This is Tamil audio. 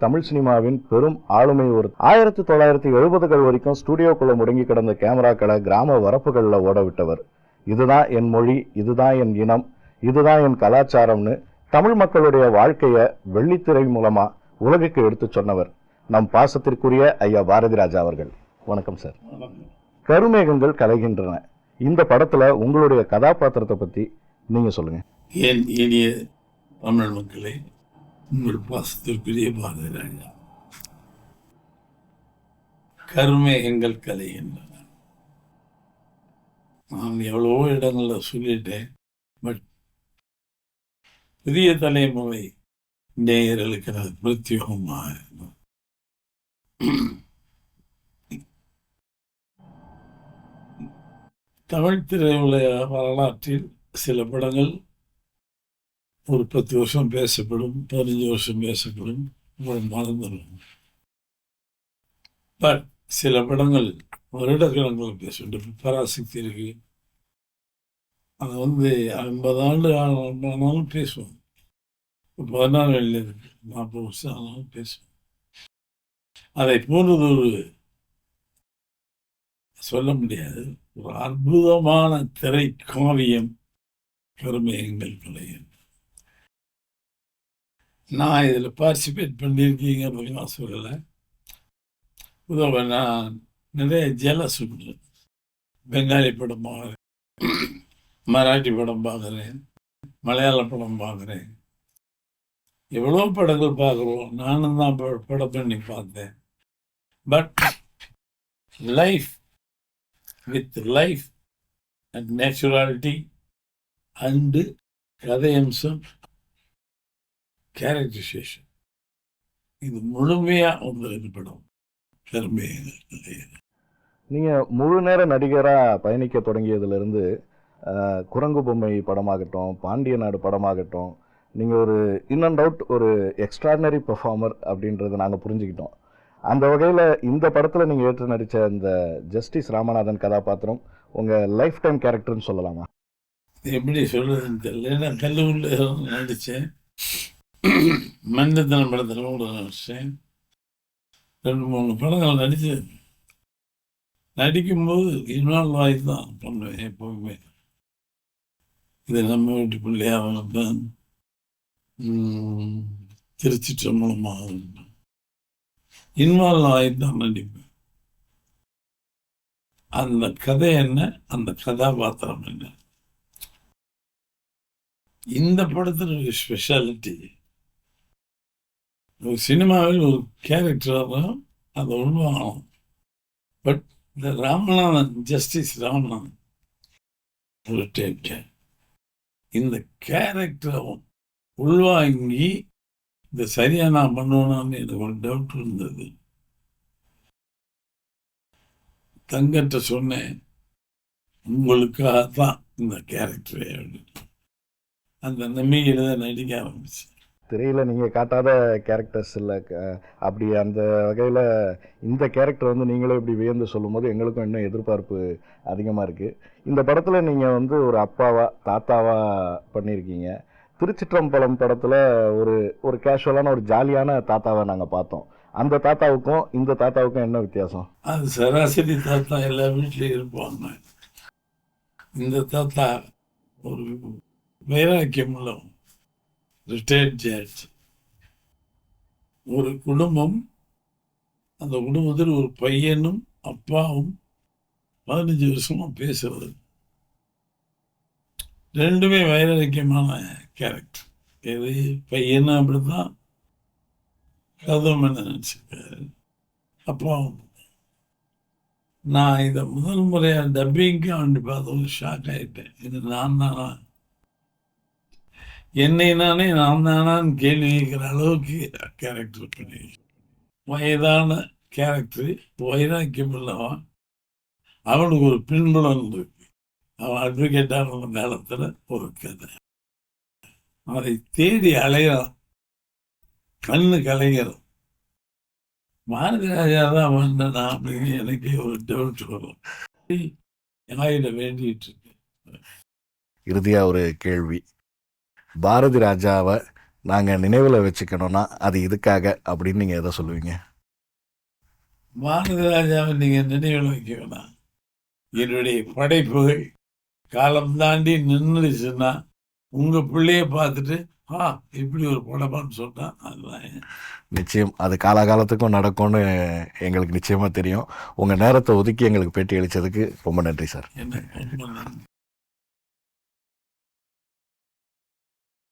தமிழ் சினிமாவின் பெரும் ஆளுமை. ஒரு 1970கள் வரைக்கும் ஸ்டுடியோக்குள்ள முடங்கி கிடந்த கேமராக்களை கிராம வரப்புகளில் ஓட விட்டவர். இதுதான் என் மொழி, இதுதான் என் இனம், இதுதான் என் கலாச்சாரம்னு தமிழ் மக்களுடைய வாழ்க்கையை வெள்ளித்திரை மூலமா உலகுக்கு எடுத்து சொன்னவர் நம் பாசத்திற்குரிய ஐயா பாரதி ராஜா அவர்கள். வணக்கம் சார். கருமேகங்கள் கலைகின்றன. இந்த படத்துல உங்களுடைய கதாபாத்திரத்தை பத்தி நீங்க சொல்லுங்க. என் இனிய தமிழ் மக்களே, உங்கள் பாசத்திற்குரிய பாரதி ராஜா. கருமேகங்கள் கலைகின்றன. நான் எவ்வளவோ இடங்களில் சொல்லிட்டேன். பட் புதிய தலைமுறை நேயர்களுக்கு அது பிரத்யோகமாக இருக்கும். தமிழ் திரையுலக வரலாற்றில் சில படங்கள் ஒரு 10 வருஷம் பேசப்படும், 15 வருஷம் பேசப்படும், மறந்துடும். பட் சில படங்கள் வருடக்கணக்கில் பேசப்படும். பராசக்தி இருக்கு, அது 50 ஆண்டு ஆனாலும் பேசுவோம். 14 இருக்கு, 40 வருஷம் ஆனாலும் பேசுவோம். அதை போன்றது ஒரு சொல்ல முடியாது, ஒரு அற்புதமான திரை காவியம் கருமேகங்கள் கலைகள். நான் இதில் பார்ட்டிசிபேட் பண்ணியிருக்கீங்க அப்படின்னு நான் சொல்லலை. உதவ நான் நிறைய ஜெலஸ் உண்டு. பெங்காலி படம் பார்க்குறேன், மராட்டி படம் பார்க்குறேன், மலையாள படம் பார்க்குறேன், எவ்வளோ படங்கள் பார்க்குறோம். நானும் தான் படம் பண்ணி பார்த்தேன். But life with life and naturality and கதையம்சம், கேரக்டரைசேஷன், இது முழுமையாக உங்களுக்கு படம் கருமேகங்கள். நீங்கள் முழு நேர நடிகராக பயணிக்க தொடங்கியதுலேருந்து குரங்கு பொம்மை படமாகட்டும், பாண்டிய நாடு படமாகட்டும், நீங்கள் ஒரு இன் அண்ட் அவுட் ஒரு எக்ஸ்ட்ராடினரி பெர்ஃபார்மர் அப்படின்றத நாங்கள் புரிஞ்சுக்கிட்டோம். அந்த வகையில் இந்த படத்தில் நீங்கள் ஏற்று நடித்த இந்த ஜஸ்டிஸ் ராமநாதன் கதாபாத்திரம் உங்கள் லைஃப் டைம் கேரக்டர்னு சொல்லலாமா? எப்படி சொல்கிறதுன்னு தெரியல. நான் கல்லூரியில் நடித்தேன், மனிதத்தனம் படத்தில் கூட நடித்தேன். 2-3 படங்கள் நடிக்கும்போது இன்வால்வ் ஆகி தான் பண்ணுவேன் எப்போவுமே. இது நம்ம வீட்டு பிள்ளையாக தான் திருச்சிட்ட மூலமாக இன்வால்வ் ஆகி தான் நடிப்பேன். அந்த கதை என்ன, அந்த கதாபாத்திரம் என்ன. இந்த படத்தில் ஒரு ஸ்பெஷாலிட்டி, ஒரு சினிமாவில் ஒரு கேரக்டராக அதை உள்வாங்கணும். பட் இந்த ராமநாதன், ஜஸ்டிஸ் ராமநாதன் ஒரு டைப் இந்த கேரக்டரை உள்வாங்கி இந்த சரியாக நான் பண்ணுவேனான்னு எனக்கு ஒரு டவுட் இருந்தது. தங்கிட்ட சொன்னேன், உங்களுக்காக தான் இந்த கேரக்டரே அப்படின்னு. அந்த நம்பிக்கையில் தான் நடிக்க ஆரம்பிச்சு. திரையில் நீங்கள் காட்டாத கேரக்டர்ஸ் இல்லை அப்படி. அந்த வகையில் இந்த கேரக்டர் நீங்களே இப்படி வியந்து சொல்லும் போது எங்களுக்கும் இன்னும் எதிர்பார்ப்பு அதிகமாக இருக்குது. இந்த படத்தில் நீங்கள் ஒரு அப்பாவா தாத்தாவா பண்ணியிருக்கீங்க. திருச்சிற்றம்பலம் படத்தில் ஒரு கேஷுவலான ஒரு ஜாலியான தாத்தாவை நாங்கள் பார்த்தோம். அந்த தாத்தாவுக்கும் இந்த தாத்தாவுக்கும் என்ன வித்தியாசம்? அது சராசரி தாத்தா எல்லா வீட்லேயும் இருப்பாங்க. இந்த தாத்தா ஒரு வைராக்கியம் உள்ள ரிட்டையர்ட் ஜட்ஜ். ஒரு குடும்பம், அந்த குடும்பத்தில் ஒரு பையனும் அப்பாவும் 15 வருஷமா பேசுறது. ரெண்டுமே வைராக்கியமான கேரக்டர். இது பையனும் அப்படித்தான், கதம் என்ன நினச்சிருக்காரு, அப்பாவும். நான் இதை முதல் முறையாக டப்பிங்க்கு வந்து பார்த்து ஒரு ஷாக் ஆகிட்டேன். இது நான் தானா, என்னை நானே நான் தானான்னு கேள்வி கேட்குற அளவுக்கு கேரக்டர் பண்ணி. வயதான கேரக்டர், வைராக்கியம் இல்லவன். அவனுக்கு ஒரு பின்புலம் இருக்கு. அவன் அட்வொகேட்டான காலத்தில் ஒரு கதை. அதை தேடி அலைகிறான், கண்ணு கலைஞரும். பாரதி ராஜா தான் வந்தனா அப்படின்னு எனக்கு ஒரு டவுட் வரும். ஆயிட வேண்டிட்டு இருக்கு. இறுதியாக ஒரு கேள்வி. பாரதி ராஜாவை நாங்கள் நினைவில் வச்சுக்கணும்னா அது இதுக்காக அப்படின்னு நீங்கள் எதை சொல்லுவீங்க? பாரதி ராஜாவை நீங்கள் நினைவில் வைக்க வேணாம். என்னுடைய படைப்புகள் காலம் தாண்டி நின்றுச்சுன்னா உங்கள் பிள்ளைய பார்த்துட்டு இப்படி ஒரு படமான்னு சொன்னால் அதுதான். நிச்சயம் அது காலகாலத்துக்கும் நடக்கும்னு எங்களுக்கு நிச்சயமாக தெரியும். உங்கள் நேரத்தை ஒதுக்கி எங்களுக்கு பேட்டி அளித்ததுக்கு ரொம்ப நன்றி சார். என்ன ரொம்ப நன்றி.